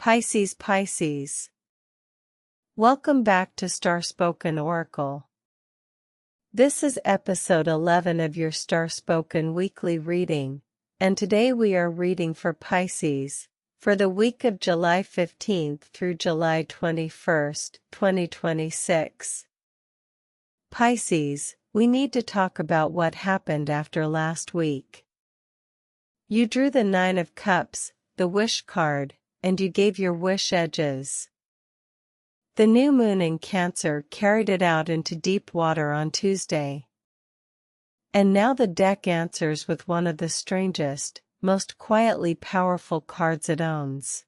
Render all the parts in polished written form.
Pisces. Welcome back to Starspoken Oracle. This is episode 11 of your Starspoken weekly reading, and today we are reading for Pisces, for the week of July 15th through July 21st, 2026. Pisces, we need to talk about what happened after last week. You drew the Nine of Cups, the wish card, and you gave your wish edges. The new moon in Cancer carried it out into deep water on Tuesday. And now the deck answers with one of the strangest, most quietly powerful cards it owns.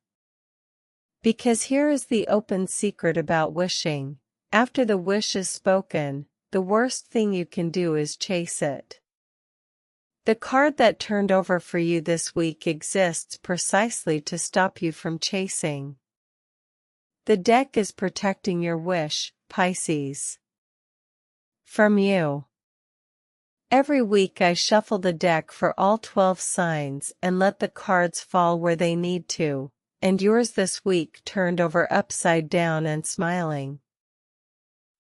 Because here is the open secret about wishing: after the wish is spoken, the worst thing you can do is chase it. The card that turned over for you this week exists precisely to stop you from chasing. The deck is protecting your wish, Pisces, from you. Every week I shuffle the deck for all 12 signs and let the cards fall where they need to, and yours this week turned over upside down and smiling.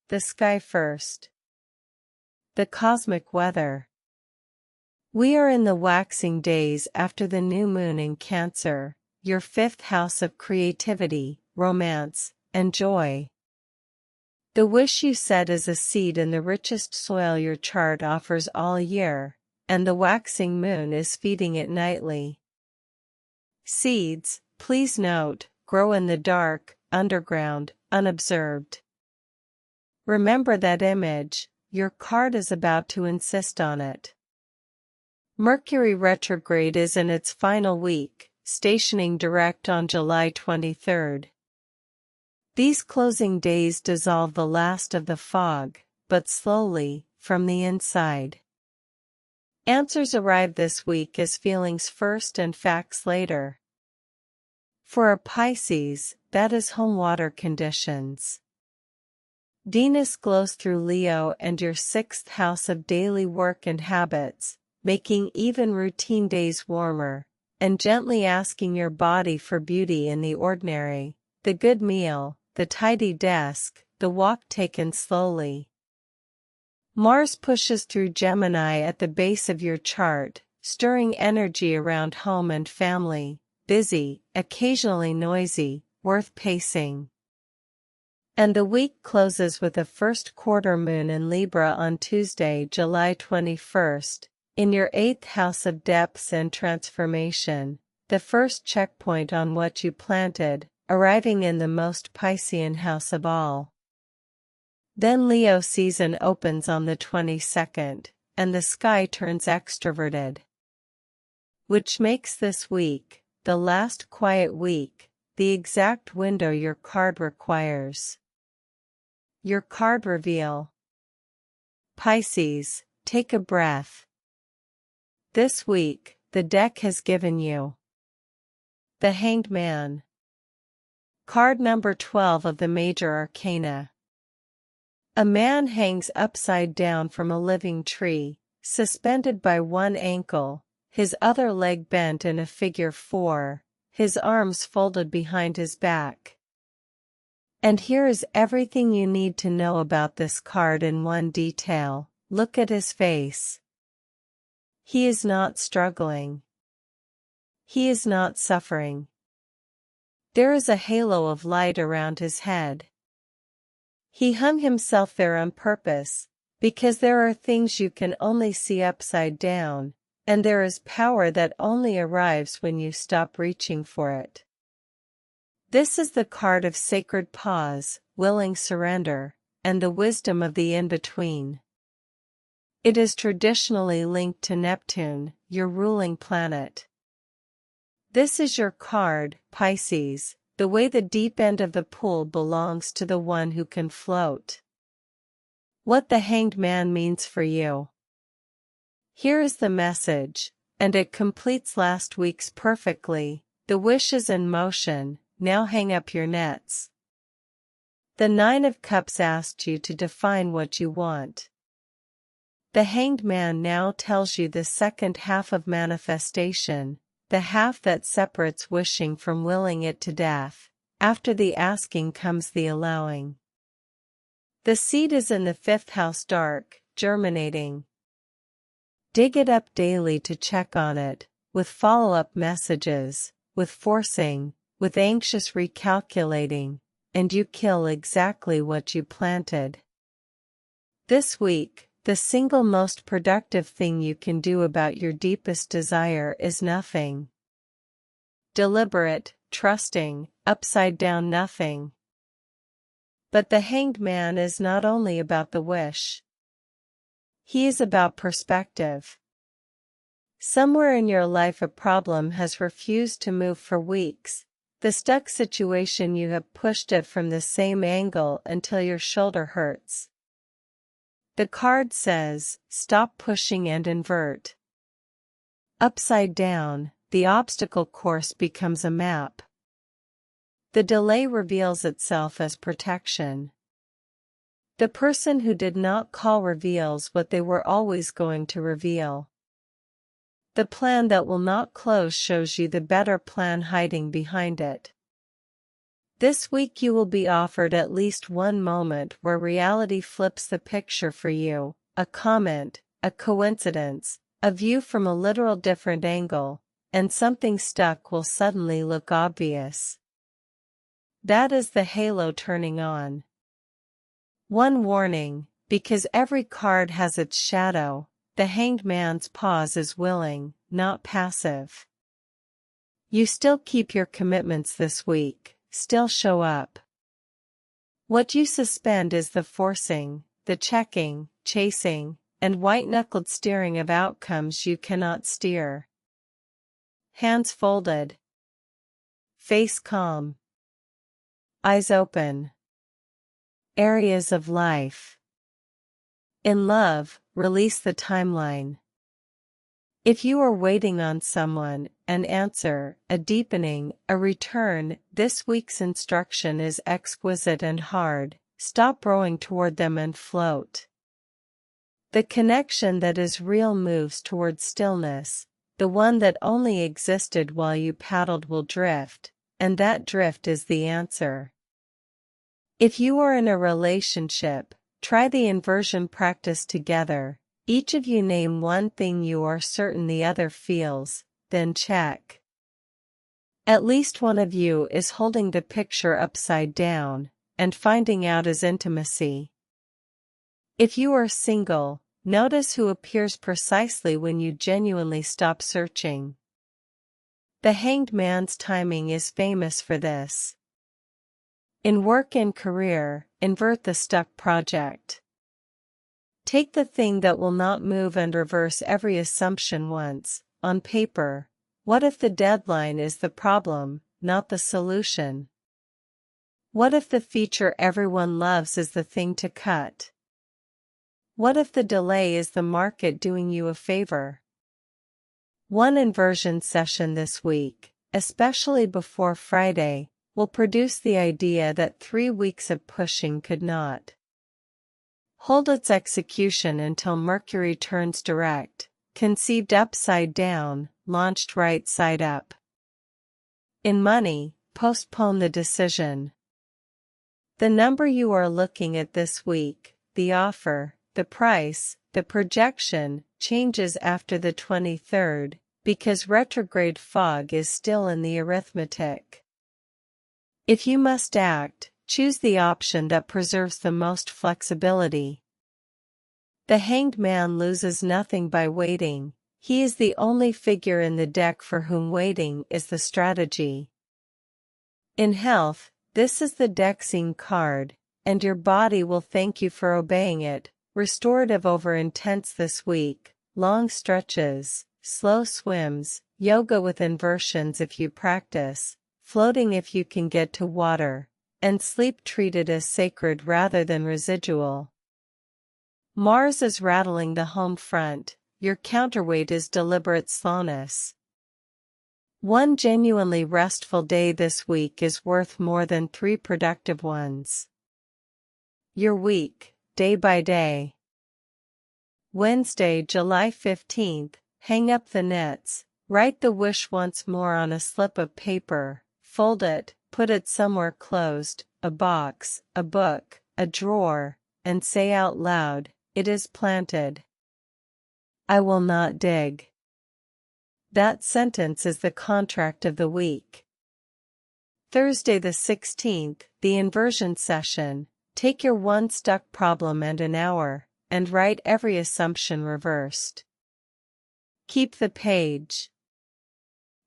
The sky first. The cosmic weather. We are in the waxing days after the new moon in Cancer, your fifth house of creativity, romance, and joy. The wish you set is a seed in the richest soil your chart offers all year, and the waxing moon is feeding it nightly. Seeds, please note, grow in the dark, underground, unobserved. Remember that image, your card is about to insist on it. Mercury retrograde is in its final week, stationing direct on July 23rd. These closing days dissolve the last of the fog, but slowly, from the inside. Answers arrive this week as feelings first and facts later. For a Pisces, that is home water conditions. Venus glows through Leo and your sixth house of daily work and habits, making even routine days warmer, and gently asking your body for beauty in the ordinary, the good meal, the tidy desk, the walk taken slowly. Mars pushes through Gemini at the base of your chart, stirring energy around home and family, busy, occasionally noisy, worth pacing. And the week closes with a first quarter moon in Libra on Tuesday, July 21st, in your eighth house of depths and transformation, the first checkpoint on what you planted, arriving in the most Piscean house of all. Then Leo season opens on the 22nd, and the sky turns extroverted. Which makes this week, the last quiet week, the exact window your card requires. Your card reveal. Pisces, take a breath. This week, the deck has given you the Hanged Man. Card number 12 of the major arcana. A man hangs upside down from a living tree, suspended by one ankle, his other leg bent in a figure 4, his arms folded behind his back. And here is everything you need to know about this card in one detail. Look at his face. He is not struggling. He is not suffering. There is a halo of light around his head. He hung himself there on purpose, because there are things you can only see upside down, and there is power that only arrives when you stop reaching for it. This is the card of sacred pause, willing surrender, and the wisdom of the in-between. It is traditionally linked to Neptune, your ruling planet. This is your card, Pisces, the way the deep end of the pool belongs to the one who can float. What the Hanged Man means for you. Here is the message, and it completes last week's perfectly. The wish is in motion, now hang up your nets. The Nine of Cups asked you to define what you want. The Hanged Man now tells you the second half of manifestation, the half that separates wishing from willing it to death. After the asking comes the allowing. The seed is in the fifth house dark, germinating. Dig it up daily to check on it, with follow-up messages, with forcing, with anxious recalculating, and you kill exactly what you planted. This week, the single most productive thing you can do about your deepest desire is nothing. Deliberate, trusting, upside-down nothing. But the Hanged Man is not only about the wish. He is about perspective. Somewhere in your life a problem has refused to move for weeks. The stuck situation, you have pushed it from the same angle until your shoulder hurts. The card says, stop pushing and invert. Upside down, the obstacle course becomes a map. The delay reveals itself as protection. The person who did not call reveals what they were always going to reveal. The plan that will not close shows you the better plan hiding behind it. This week you will be offered at least one moment where reality flips the picture for you, a comment, a coincidence, a view from a literal different angle, and something stuck will suddenly look obvious. That is the halo turning on. One warning, because every card has its shadow, the Hanged Man's pause is willing, not passive. You still keep your commitments this week. Still show up. What you suspend is the forcing, the checking, chasing, and white-knuckled steering of outcomes you cannot steer. Hands folded. Face calm. Eyes open. Areas of life. In love, release the timeline. If you are waiting on someone, an answer, a deepening, a return, this week's instruction is exquisite and hard. Stop rowing toward them and float. The connection that is real moves toward stillness. The one that only existed while you paddled will drift, and that drift is the answer. If you are in a relationship, try the inversion practice together. Each of you name one thing you are certain the other feels, then check. At least one of you is holding the picture upside down, and finding out is intimacy. If you are single, notice who appears precisely when you genuinely stop searching. The Hanged Man's timing is famous for this. In work and career, invert the stuck project. Take the thing that will not move and reverse every assumption once. On paper, what if the deadline is the problem, not the solution? What if the feature everyone loves is the thing to cut? What if the delay is the market doing you a favor? One inversion session this week, especially before Friday, will produce the idea that 3 weeks of pushing could not hold its execution until Mercury turns direct, conceived upside down, launched right side up. In money, postpone the decision. The number you are looking at this week, the offer, the price, the projection, changes after the 23rd, because retrograde fog is still in the arithmetic. If you must act, choose the option that preserves the most flexibility. The Hanged Man loses nothing by waiting. He is the only figure in the deck for whom waiting is the strategy. In health, this is the Dexing card, and your body will thank you for obeying it. Restorative over intense this week, long stretches, slow swims, yoga with inversions if you practice, floating if you can get to water, and sleep treated as sacred rather than residual. Mars is rattling the home front, your counterweight is deliberate slowness. One genuinely restful day this week is worth more than 3 productive ones. Your week, day by day. Wednesday, July 15th, hang up the nets, Write the wish once more on a slip of paper, fold it, put it somewhere closed, a box, a book, a drawer, and say out loud, "It is planted. I will not dig." That sentence is the contract of the week. Thursday the 16th, the inversion session. Take your one stuck problem and an hour, and write every assumption reversed. Keep the page.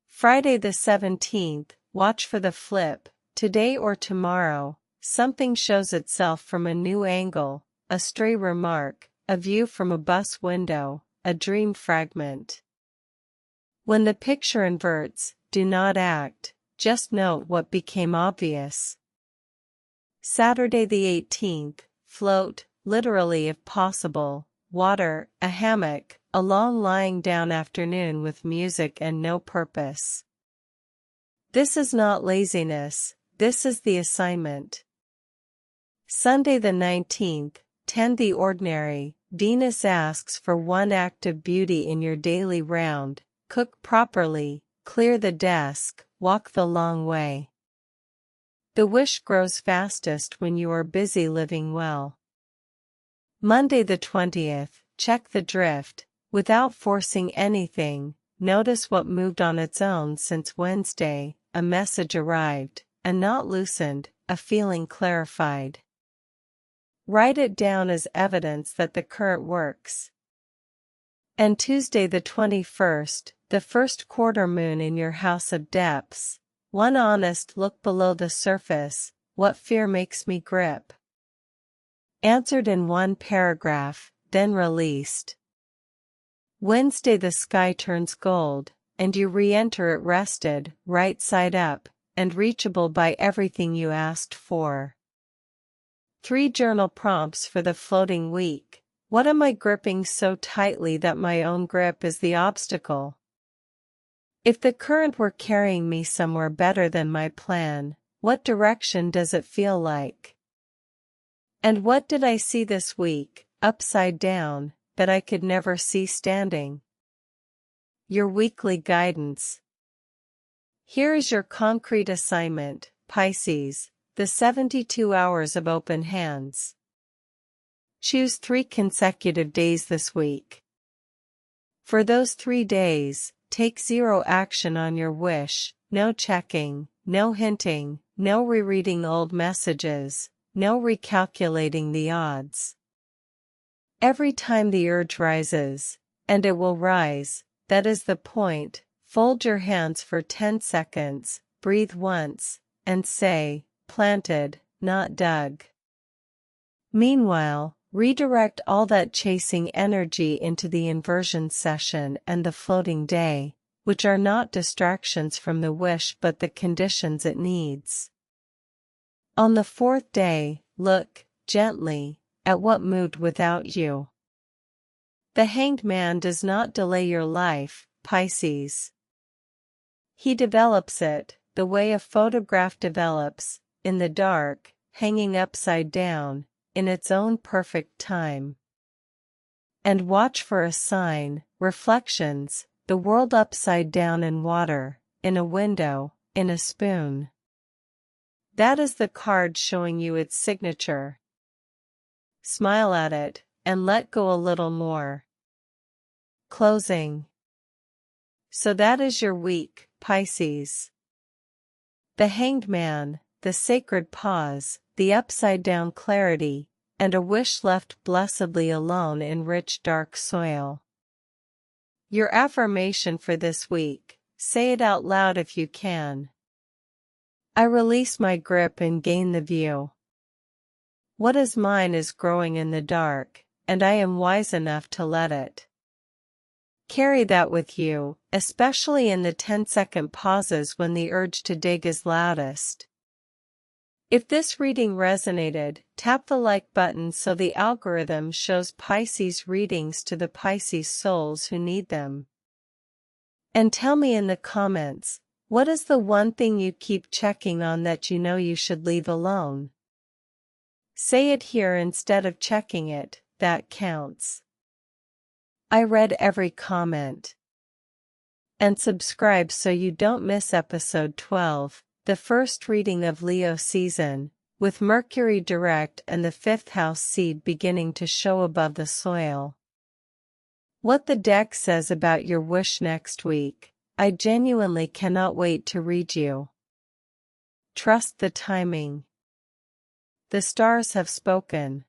Friday the 17th, watch for the flip. Today or tomorrow, something shows itself from a new angle, a stray remark, a view from a bus window, a dream fragment. When the picture inverts, do not act, just note what became obvious. Saturday the 18th, float, literally if possible, water, a hammock, a long lying down afternoon with music and no purpose. This is not laziness, this is the assignment. Sunday the 19th, tend the ordinary. Venus asks for one act of beauty in your daily round: cook properly, clear the desk, walk the long way. The wish grows fastest when you are busy living well. Monday the 20th, check the drift. Without forcing anything, notice what moved on its own since Wednesday. A message arrived, a knot loosened, a feeling clarified. Write it down as evidence that the current works. And Tuesday the 21st, the first quarter moon in your house of depths. One honest look below the surface: what fear makes me grip? Answered in one paragraph, then released. Wednesday the sky turns gold, and you re-enter it rested, right side up, and reachable by everything you asked for. 3 journal prompts for the floating week. What am I gripping so tightly that my own grip is the obstacle? If the current were carrying me somewhere better than my plan, what direction does it feel like? And what did I see this week, upside down, that I could never see standing? Your weekly guidance. Here is your concrete assignment, Pisces, the 72 hours of open hands. Choose 3 consecutive days this week. For those 3 days, take 0 action on your wish: no checking, no hinting, no rereading old messages, no recalculating the odds. Every time the urge rises, and it will rise, that is the point, fold your hands for 10 seconds, breathe once, and say, planted, not dug. Meanwhile, redirect all that chasing energy into the inversion session and the floating day, which are not distractions from the wish but the conditions it needs. On the 4th day, look, gently, at what moved without you. The Hanged Man does not delay your life, Pisces. He develops it, the way a photograph develops, in the dark, hanging upside down, in its own perfect time. And watch for a sign, reflections, the world upside down in water, in a window, in a spoon. That is the card showing you its signature. Smile at it, and let go a little more. Closing. So that is your week, Pisces. The Hanged Man, the sacred pause, the upside-down clarity, and a wish left blessedly alone in rich dark soil. Your affirmation for this week, say it out loud if you can. I release my grip and gain the view. What is mine is growing in the dark, and I am wise enough to let it. Carry that with you, especially in the 10-second pauses when the urge to dig is loudest. If this reading resonated, tap the like button so the algorithm shows Pisces readings to the Pisces souls who need them. And tell me in the comments, what is the one thing you keep checking on that you know you should leave alone? Say it here instead of checking it, that counts. I read every comment. And subscribe so you don't miss episode 12, the first reading of Leo season, with Mercury direct and the fifth house seed beginning to show above the soil. What the deck says about your wish next week, I genuinely cannot wait to read you. Trust the timing. The stars have spoken.